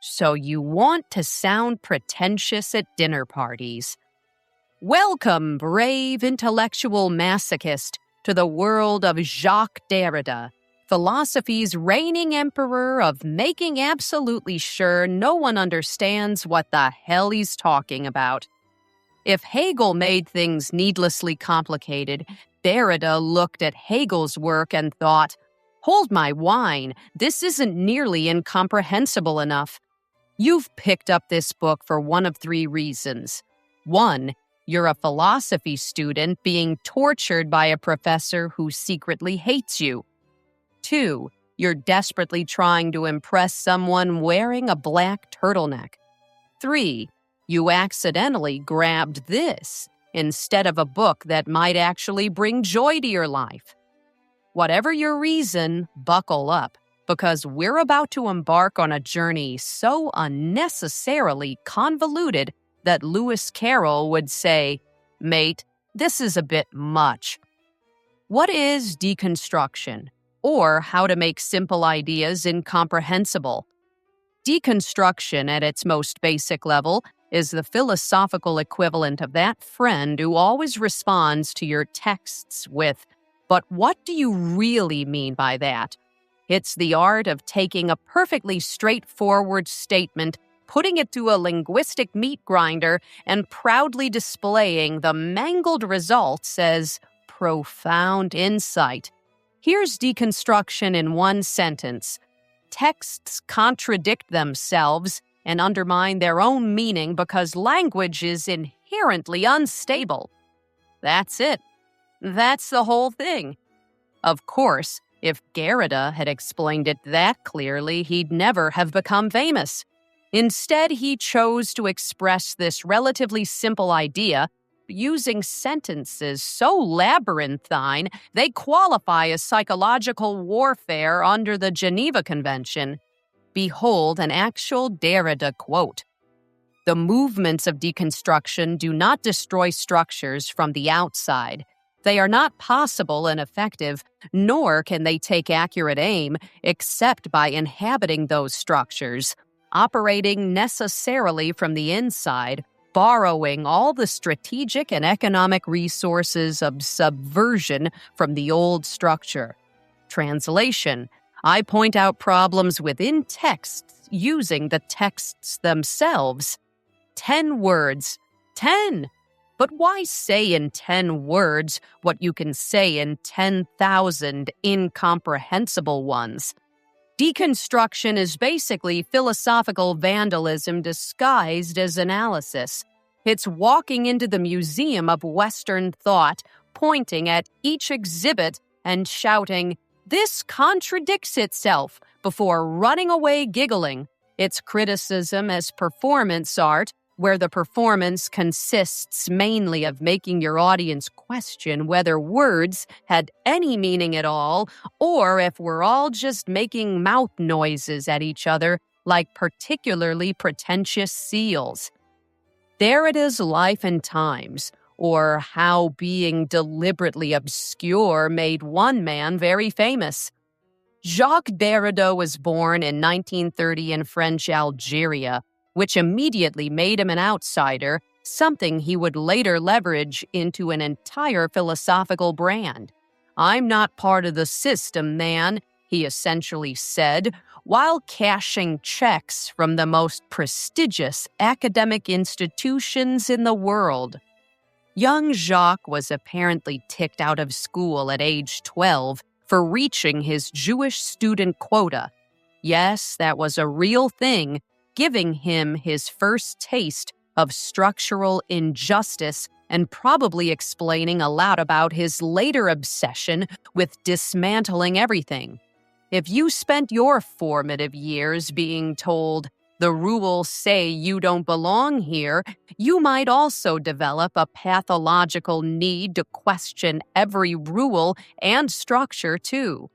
So you want to sound pretentious at dinner parties. Welcome, brave intellectual masochist, to the world of Jacques Derrida, philosophy's reigning emperor of making absolutely sure no one understands what the hell he's talking about. If Hegel made things needlessly complicated, Derrida looked at Hegel's work and thought, "Hold my wine, this isn't nearly incomprehensible enough." You've picked up this book for one of three reasons. 1, you're a philosophy student being tortured by a professor who secretly hates you. 2, you're desperately trying to impress someone wearing a black turtleneck. 3, you accidentally grabbed this instead of a book that might actually bring joy to your life. Whatever your reason, buckle up, because we're about to embark on a journey so unnecessarily convoluted that Lewis Carroll would say, "Mate, this is a bit much." What is deconstruction, or how to make simple ideas incomprehensible? Deconstruction, at its most basic level, is the philosophical equivalent of that friend who always responds to your texts with, "But what do you really mean by that?" It's the art of taking a perfectly straightforward statement, putting it through a linguistic meat grinder, and proudly displaying the mangled results as profound insight. Here's deconstruction in one sentence. Texts contradict themselves and undermine their own meaning because language is inherently unstable. That's it. That's the whole thing. Of course, if Derrida had explained it that clearly, he'd never have become famous. Instead, he chose to express this relatively simple idea using sentences so labyrinthine they qualify as psychological warfare under the Geneva Convention. Behold an actual Derrida quote. "The movements of deconstruction do not destroy structures from the outside. They are not possible and effective, nor can they take accurate aim, except by inhabiting those structures, operating necessarily from the inside, borrowing all the strategic and economic resources of subversion from the old structure." Translation: I point out problems within texts using the texts themselves. 10 words. 10! But why say in 10 words what you can say in 10,000 incomprehensible ones? Deconstruction is basically philosophical vandalism disguised as analysis. It's walking into the museum of Western thought, pointing at each exhibit and shouting, "This contradicts itself," before running away giggling. It's criticism as performance art, where the performance consists mainly of making your audience question whether words had any meaning at all, or if we're all just making mouth noises at each other like particularly pretentious seals. Derrida's Life and Times, or How Being Deliberately Obscure Made One Man Very Famous. Jacques Derrida was born in 1930 in French Algeria, which immediately made him an outsider, something he would later leverage into an entire philosophical brand. "I'm not part of the system, man," he essentially said, while cashing checks from the most prestigious academic institutions in the world. Young Jacques was apparently kicked out of school at age 12 for reaching his Jewish student quota. Yes, that was a real thing, giving him his first taste of structural injustice and probably explaining a lot about his later obsession with dismantling everything. If you spent your formative years being told, "The rules say you don't belong here," you might also develop a pathological need to question every rule and structure, too.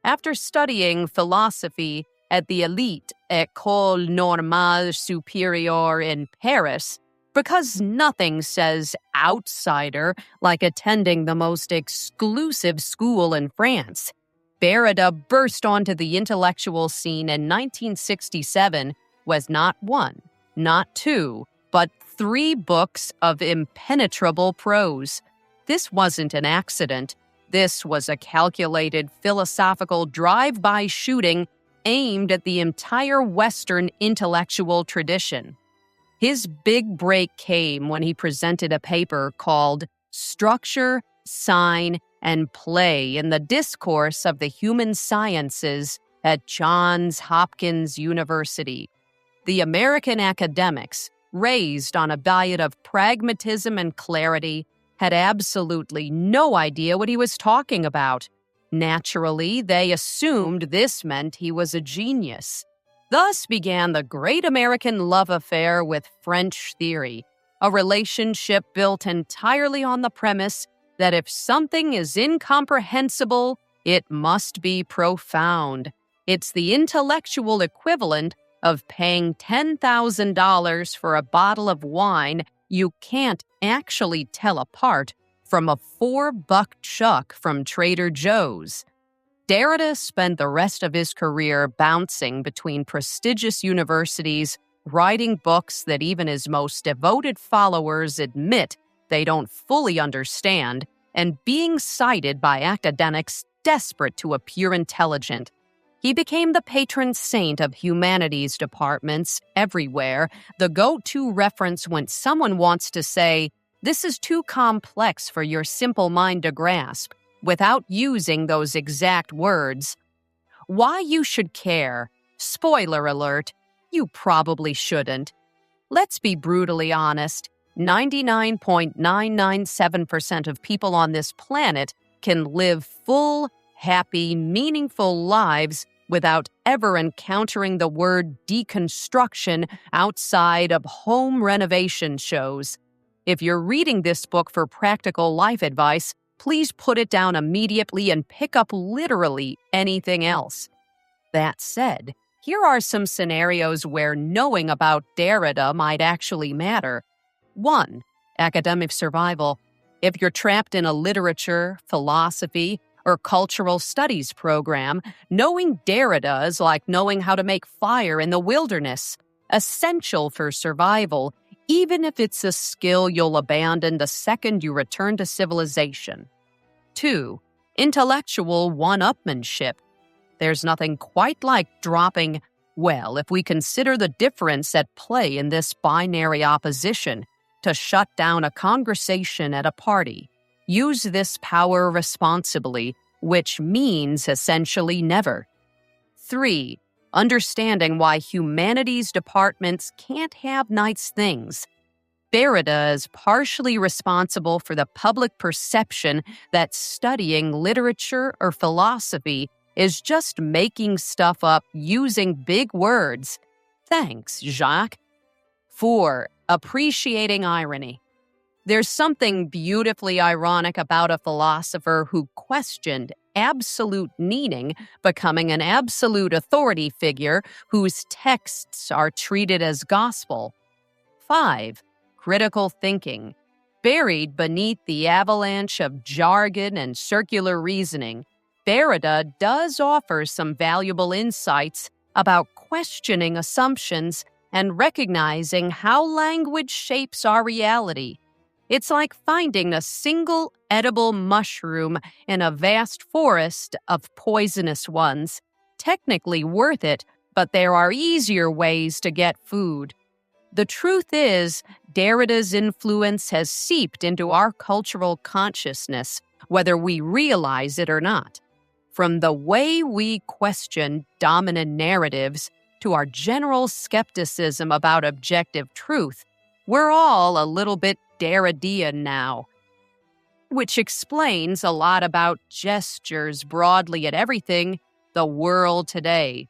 After studying philosophy at the elite École Normale Supérieure in Paris, because nothing says outsider like attending the most exclusive school in France, Derrida burst onto the intellectual scene in 1967 was not one, not two, but 3 books of impenetrable prose. This wasn't an accident. This was a calculated philosophical drive-by shooting aimed at the entire Western intellectual tradition. His big break came when he presented a paper called Structure, Sign, and Play in the Discourse of the Human Sciences at Johns Hopkins University. The American academics, raised on a diet of pragmatism and clarity, had absolutely no idea what he was talking about. Naturally, they assumed this meant he was a genius. Thus began the great American love affair with French theory, a relationship built entirely on the premise that if something is incomprehensible, it must be profound. It's the intellectual equivalent of paying $10,000 for a bottle of wine you can't actually tell apart from a $4 chuck from Trader Joe's. Derrida spent the rest of his career bouncing between prestigious universities, writing books that even his most devoted followers admit they don't fully understand, and being cited by academics desperate to appear intelligent. He became the patron saint of humanities departments everywhere, the go-to reference when someone wants to say, "This is too complex for your simple mind to grasp," without using those exact words. Why you should care? Spoiler alert, you probably shouldn't. Let's be brutally honest. 99.997% of people on this planet can live full, happy, meaningful lives without ever encountering the word deconstruction outside of home renovation shows. If you're reading this book for practical life advice, please put it down immediately and pick up literally anything else. That said, here are some scenarios where knowing about Derrida might actually matter. 1. Academic survival. If you're trapped in a literature, philosophy, or cultural studies program, knowing Derrida is like knowing how to make fire in the wilderness, essential for survival, even if it's a skill you'll abandon the second you return to civilization. 2. Intellectual one-upmanship. There's nothing quite like dropping, well, if we consider the difference at play in this binary opposition, to shut down a conversation at a party. Use this power responsibly, which means essentially never. 3. Understanding why humanities departments can't have nice things. Derrida is partially responsible for the public perception that studying literature or philosophy is just making stuff up using big words. Thanks, Jacques. 4. Appreciating irony. There's something beautifully ironic about a philosopher who questioned absolute meaning becoming an absolute authority figure whose texts are treated as gospel. 5. Critical thinking. Buried beneath the avalanche of jargon and circular reasoning, Derrida does offer some valuable insights about questioning assumptions and recognizing how language shapes our reality. It's like finding a single edible mushroom in a vast forest of poisonous ones. Technically worth it, but there are easier ways to get food. The truth is, Derrida's influence has seeped into our cultural consciousness, whether we realize it or not. From the way we question dominant narratives to our general skepticism about objective truth, we're all a little bit Derridian now, which explains a lot about gestures broadly at everything, the world today.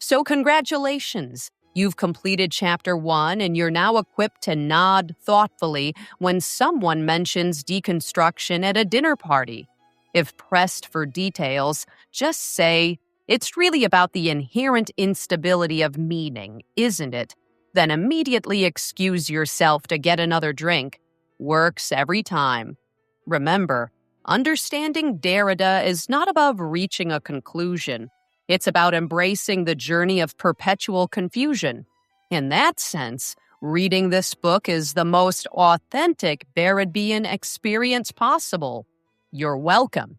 So congratulations! You've completed Chapter 1 and you're now equipped to nod thoughtfully when someone mentions deconstruction at a dinner party. If pressed for details, just say, "It's really about the inherent instability of meaning, isn't it?" Then immediately excuse yourself to get another drink. Works every time. Remember, understanding Derrida is not about reaching a conclusion. It's about embracing the journey of perpetual confusion. In that sense, reading this book is the most authentic Baradian experience possible. You're welcome.